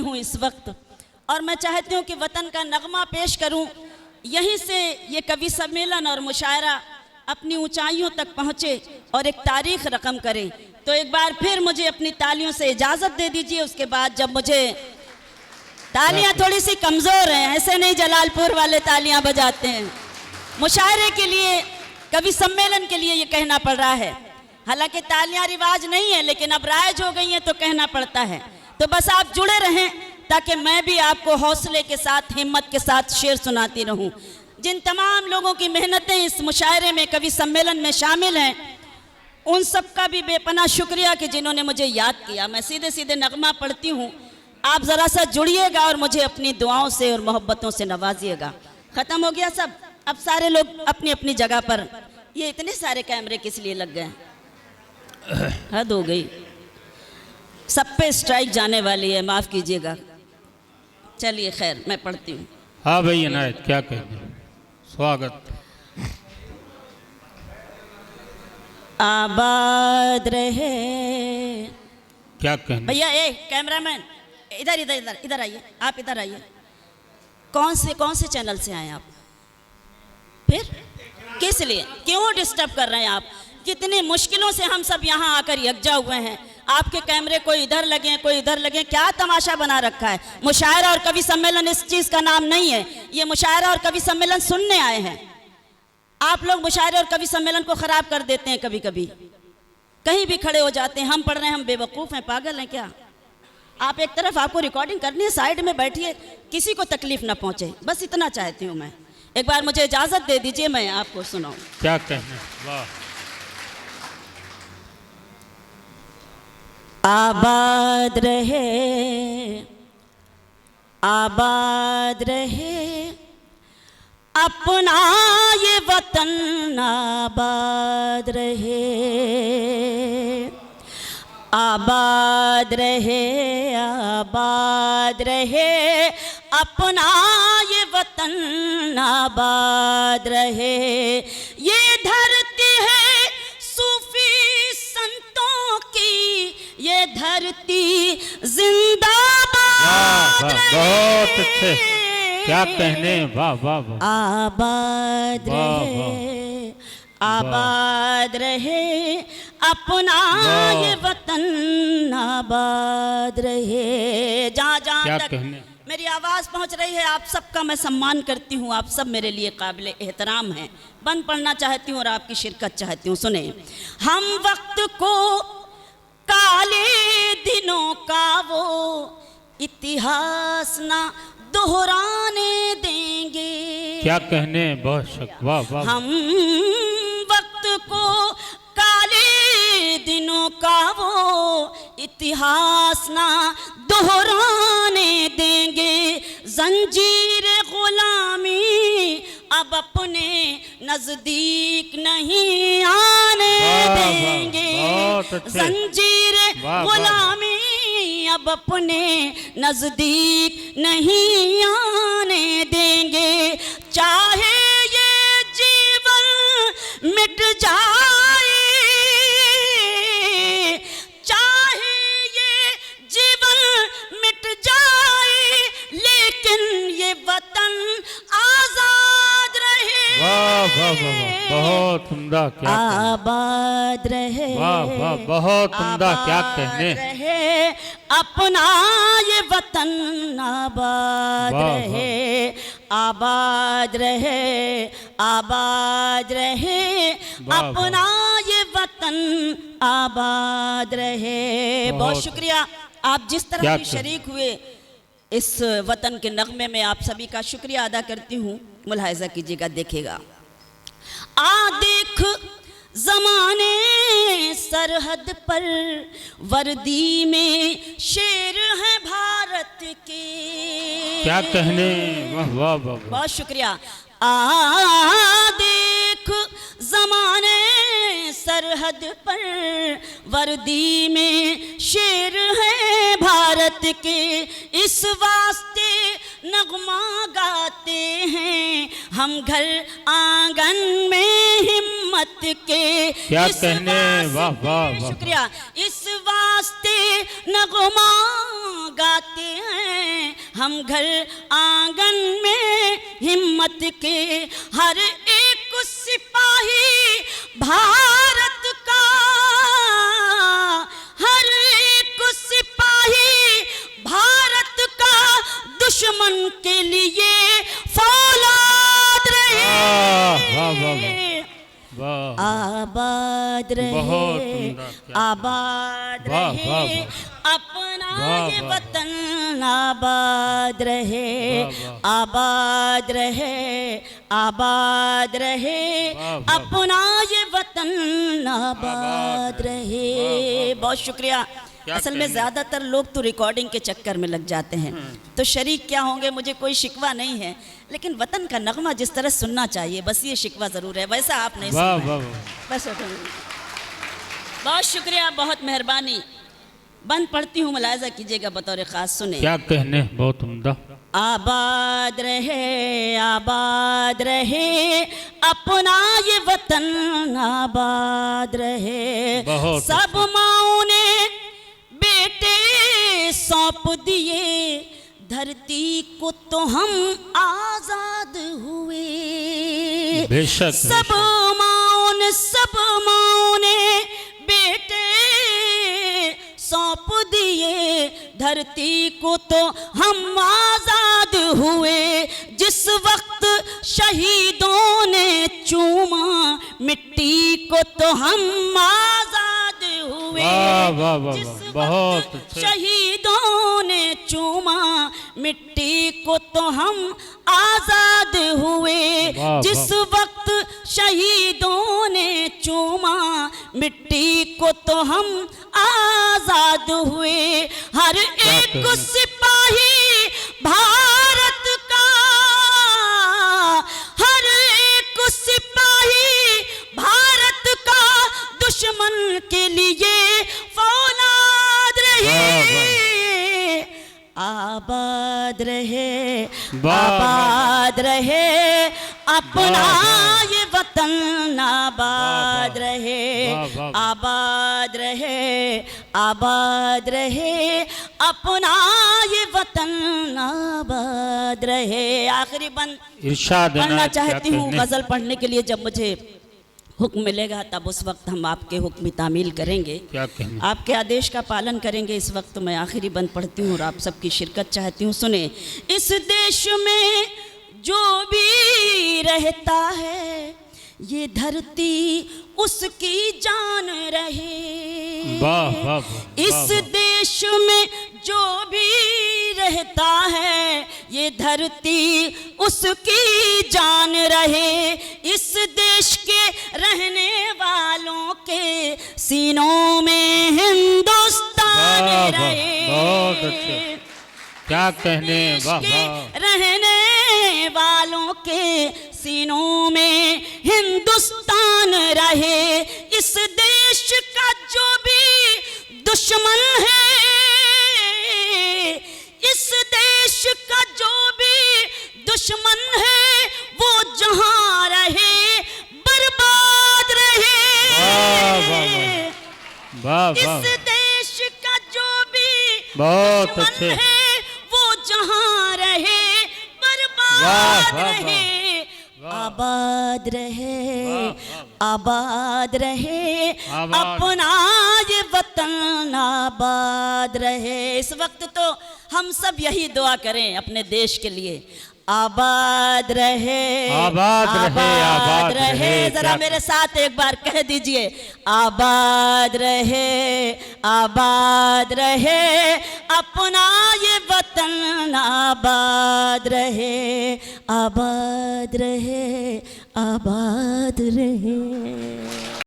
हूँ इस वक्त, और मैं चाहती हूँ कि वतन का नगमा पेश करूँ। यहीं से ये कवि सम्मेलन और मुशायरा अपनी ऊंचाइयों तक पहुँचे और एक तारीख रकम करे। तो एक बार फिर मुझे अपनी तालियों से इजाज़त दे दीजिए। उसके बाद जब मुझे तालियां थोड़ी सी कमज़ोर हैं, ऐसे नहीं जलालपुर वाले तालियां बजाते हैं, मुशायरे के लिए, कवि सम्मेलन के लिए ये कहना पड़ रहा है। हालांकि तालियां रिवाज नहीं है, लेकिन अब राइज हो गई हैं तो कहना पड़ता है। तो बस आप जुड़े रहें ताकि मैं भी आपको हौसले के साथ, हिम्मत के साथ शेर सुनाती रहूं। जिन तमाम लोगों की मेहनतें इस मुशायरे में, कवि सम्मेलन में शामिल हैं, उन सब का भी बेपनाह शुक्रिया कि जिन्होंने मुझे याद किया। मैं सीधे सीधे नगमा पढ़ती हूँ, आप ज़रा सा जुड़िएगा और मुझे अपनी दुआओं से और मोहब्बतों से नवाजिएगा। ख़त्म हो गया सब, अब सारे लोग अपनी अपनी जगह पर। ये इतने सारे कैमरे किस लिए लग गए? हद हो गई, सब पे स्ट्राइक जाने वाली है, माफ़ कीजिएगा। चलिए खैर, मैं पढ़ती हूँ। हाँ भाई इनायत, क्या कहने, स्वागत। आबाद रहे, क्या कहने भैया, ए कैमरामैन, इधर इधर इधर इधर आइए, आप इधर आइए। कौन से चैनल से आए आप? फिर किस लिए, क्यों डिस्टर्ब कर रहे हैं आप? कितनी मुश्किलों से हम सब यहाँ आकर यकजा हुए हैं। आपके कैमरे कोई इधर लगे, कोई इधर लगे, क्या तमाशा बना रखा है? मुशायरा और कवि सम्मेलन इस चीज़ का नाम नहीं है। ये मुशायरा और कवि सम्मेलन सुनने आए हैं। आप लोग मुशायरे और कवि सम्मेलन को ख़राब कर देते हैं। कभी कभी कहीं भी खड़े हो जाते हैं। हम पढ़ रहे हैं, हम बेवकूफ़ हैं, पागल हैं क्या? आप एक तरफ, आपको रिकॉर्डिंग करनी है, साइड में बैठिए, किसी को तकलीफ ना पहुंचे, बस इतना चाहती हूँ मैं। एक बार मुझे इजाज़त दे दीजिए, मैं आपको सुनाऊं। क्या कहने, वाह। आबाद रहे, आबाद रहे अपना ये वतन, आबाद रहे, आबाद रहे, आबाद रहे अपना ये वतन, आबाद रहे। ये धरती है सूफी संतों की, ये धरती जिंदाबाद रहे। बहुत अच्छे, क्या कहने, वाह वाह वाह। आबाद रहे, आबाद रहे अपना ये वतन, आबाद रहे। जहाँ जहाँ तक मेरी आवाज़ पहुँच रही है, आप सबका मैं सम्मान करती हूँ। आप सब मेरे लिए काबिल एहतराम हैं। बंद पढ़ना चाहती हूँ और आपकी शिरकत चाहती हूँ। सुने, हम वक्त को काले दिनों का वो इतिहास ना दोहराने देंगे। क्या कहने, बहुत शक, वाह वाह। हम वक्त को काले दिनों का वो इतिहास ना दोहराने देंगे। जंजीर गुलामी अब अपने नजदीक नहीं आने देंगे। जंजीर गुलामी अब अपने नजदीक नहीं आने देंगे। चाहे ये जीवन मिट जाए, चाहे ये जीवन मिट जाए, लेकिन ये वतन आजाद रहे। वाह वाह वाह, बहुत उम्दा, क्या आबाद रहे, वाह वाह, बहुत उम्दा, क्या कहने रहे अपना ये वतन, आबाद रहे, आबाद रहे, आबाद रहे अपना ये वतन, आबाद रहे। बहुत शुक्रिया, आप जिस तरह भी शरीक हुए इस वतन के नगमे में, आप सभी का शुक्रिया अदा करती हूँ। मुलाहिजा कीजिएगा, देखिएगा। आ देख जमाने सरहद पर वर्दी में शेर है भारत के। क्या कहने, वाह वाह वाह, बहुत शुक्रिया। आ देख जमाने सरहद पर वर्दी में शेर है भारत के। इस वास्ते नगमा गाते हैं हम घर आंगन में हिम्मत के। क्या कहने, वाह वाह वाह, शुक्रिया। इस वास्ते नगमा गाते हैं हम घर आंगन में हिम्मत के हर एक सिपाही भारत का, हर एक सिपाही भारत का दुश्मन के लिए फौलाद रहे। वाह आबाद रहे, बहुत उम्दा, क्या आबाद वाह, रहे वाह, वाह। अपना वाह, ये वाह। वतन, आबाद रहे, वाह, वाह। आबाद रहे, आबाद रहे वाह, वाह। अपना ये वतन, आबाद रहे। वाह, वाह। बहुत शुक्रिया। क्या असल में कहने। ज़्यादातर लोग तो रिकॉर्डिंग के चक्कर में लग जाते हैं, तो शरीक क्या होंगे, मुझे कोई शिकवा नहीं है, लेकिन वतन का नगमा जिस तरह सुनना चाहिए बस ये शिकवा ज़रूर है, वैसा आप नहीं वाह सुन रहे। वाह वाह। बस बहुत शुक्रिया, बहुत मेहरबानी। बंद पढ़ती हूँ, मुलायजा कीजिएगा बतौर ख़ास। सुने। क्या कहने, बहुत उम्दा। आबाद रहे, आबाद रहे अपना ये वतन, आबाद रहे। बहुत सब माओं ने बेटे सौंप दिए, धरती को तो हम आजाद हुए। बेशक सब माओं ने बेटे सौंप दिए, धरती को तो हम आजाद हुए। जिस वक्त शहीदों ने चूमा मिट्टी को तो हम आजाद हुए। वाह वाह वाह जिस वाह, वक्त बहुत अच्छे। शहीदों ने चूमा मिट्टी को तो हम आजाद हुए। वाह, जिस वाह। वक्त शहीदों ने चूमा मिट्टी को तो हम आजाद हुए। हर एक कहना। सिपाही भारत का, हर एक सिपाही भारत का दुश्मन के लिए फौलाद रहे। आबाद रहे, वाह, आबाद रहे अपना वाह। ये वतन, आबाद वाह, रहे, वाह, वाह, वाह। आबाद रहे, आबाद रहे अपना ये वतन, आबाद रहे। आखिरी बंद इरशाद पढ़ना इनायत, क्या चाहती हूँ कहने। गज़ल पढ़ने के लिए। जब मुझे हुक्म मिलेगा तब उस वक्त हम आपके हुक्म की तामील करेंगे, क्या कहने। आपके आदेश का पालन करेंगे। इस वक्त मैं आखिरी बंद पढ़ती हूँ और आप सबकी शिरकत चाहती हूँ। सुने। इस देश में जो भी रहता है ये धरती उसकी जान रहे। वाह वाह वाह, इस वाह, वाह। देश में जो भी रहता है ये धरती उसकी जान रहे। इस देश के रहने वालों के सीनों में हिंदुस्तान वाह, वाह, रहे। बहुत अच्छे। क्या कहने, देश वाह के वाह। रहने वालों के सीनों में हिंदुस्तान रहे। इस देश का जो भी दुश्मन है, इस देश का जो भी दुश्मन है वो जहां रहे बर्बाद रहे। वाह, वाह, वाह, वाह। इस देश का जो भी बहुत दुश्मन अच्छे। है वो जहां रहे बर्बाद वाह, वाह, वाह। रहे। आबाद रहे, आबाद रहे आबाद। अपना ये वतन, आबाद रहे। इस वक्त तो हम सब यही दुआ करें अपने देश के लिए, आबाद रहे, आबाद रहे, आबाद रहे। जरा क्या- मेरे साथ एक बार कह दीजिए, आबाद रहे, आबाद रहे अपना ये वतन, आबाद रहे, आबाद रहे, आबाद रहे।